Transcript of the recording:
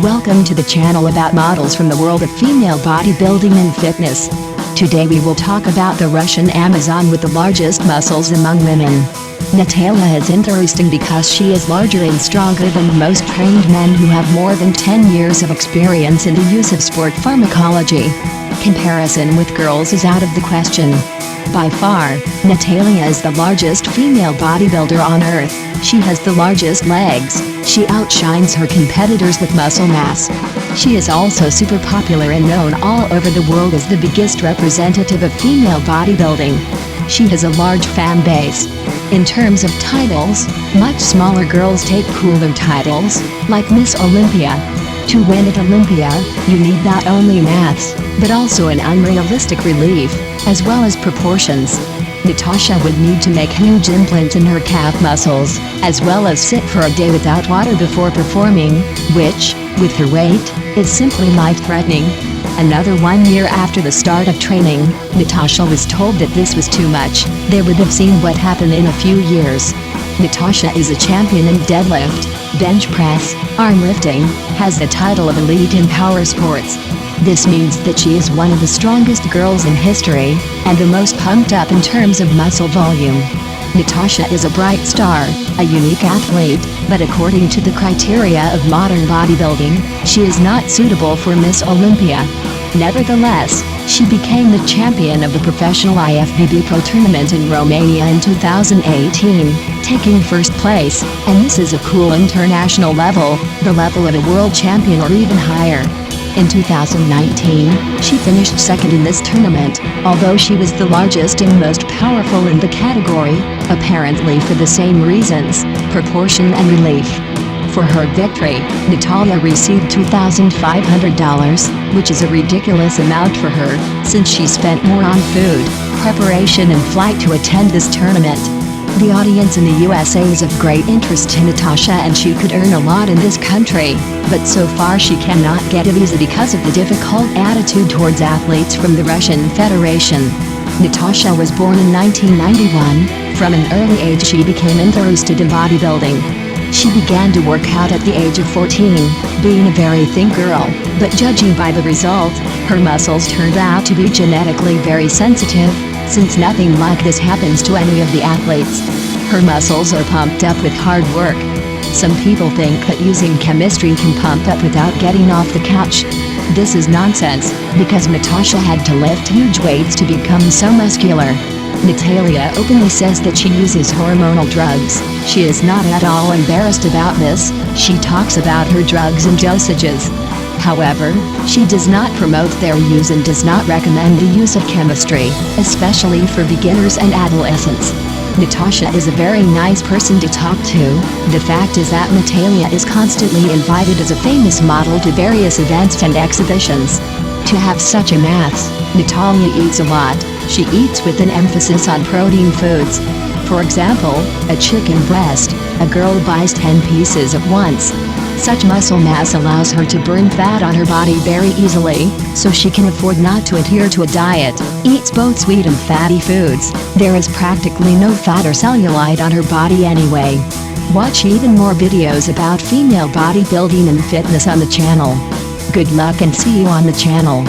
Welcome to the channel about models from the world of female bodybuilding and fitness. Today we will talk about the Russian Amazon with the largest muscles among women. Natalia is interesting because she is larger and stronger than most trained men who have more than 10 years of experience in the use of sport pharmacology. Comparison with girls is out of the question. By far, Natalia is the largest female bodybuilder on earth. She has the largest legs. She outshines her competitors with muscle mass. She is also super popular and known all over the world as the biggest representative of female bodybuilding. She has a large fan base. In terms of titles, much smaller girls take cooler titles, like Miss Olympia. To win at Olympia, you need not only maths, but also an unrealistic relief, as well as proportions. Natasha would need to make huge implants in her calf muscles, as well as sit for a day without water before performing, which, with her weight, is simply life-threatening. Another 1 year after the start of training, Natasha was told that this was too much. They would have seen what happened in a few years. Natasha is a champion in deadlift, bench press, arm lifting, has the title of elite in power sports. This means that she is one of the strongest girls in history, and the most pumped up in terms of muscle volume. Natasha is a bright star, a unique athlete, but according to the criteria of modern bodybuilding, she is not suitable for Miss Olympia. Nevertheless, she became the champion of the professional IFBB Pro tournament in Romania in 2018, taking first place, and this is a cool international level, the level of a world champion or even higher. In 2019, she finished second in this tournament, although she was the largest and most powerful in the category, apparently for the same reasons, proportion and relief. For her victory, Natalia received $2,500, which is a ridiculous amount for her, since she spent more on food, preparation and flight to attend this tournament. The audience in the USA is of great interest to Natasha and she could earn a lot in this country, but so far she cannot get a visa because of the difficult attitude towards athletes from the Russian Federation. Natasha was born in 1991. From an early age she became interested in bodybuilding. She began to work out at the age of 14, being a very thin girl, but judging by the result, her muscles turned out to be genetically very sensitive, since nothing like this happens to any of the athletes. Her muscles are pumped up with hard work. Some people think that using chemistry can pump up without getting off the couch. This is nonsense, because Natasha had to lift huge weights to become so muscular. Natalia openly says that she uses hormonal drugs. She is not at all embarrassed about this. She talks about her drugs and dosages. However, she does not promote their use and does not recommend the use of chemistry, especially for beginners and adolescents. Natasha is a very nice person to talk to. The fact is that Natalia is constantly invited as a famous model to various events and exhibitions. To have such a mass, Natalia eats a lot. She eats with an emphasis on protein foods. For example, a chicken breast, a girl buys 10 pieces at once. Such muscle mass allows her to burn fat on her body very easily, so she can afford not to adhere to a diet, eats both sweet and fatty foods. There is practically no fat or cellulite on her body anyway. Watch even more videos about female bodybuilding and fitness on the channel. Good luck and see you on the channel.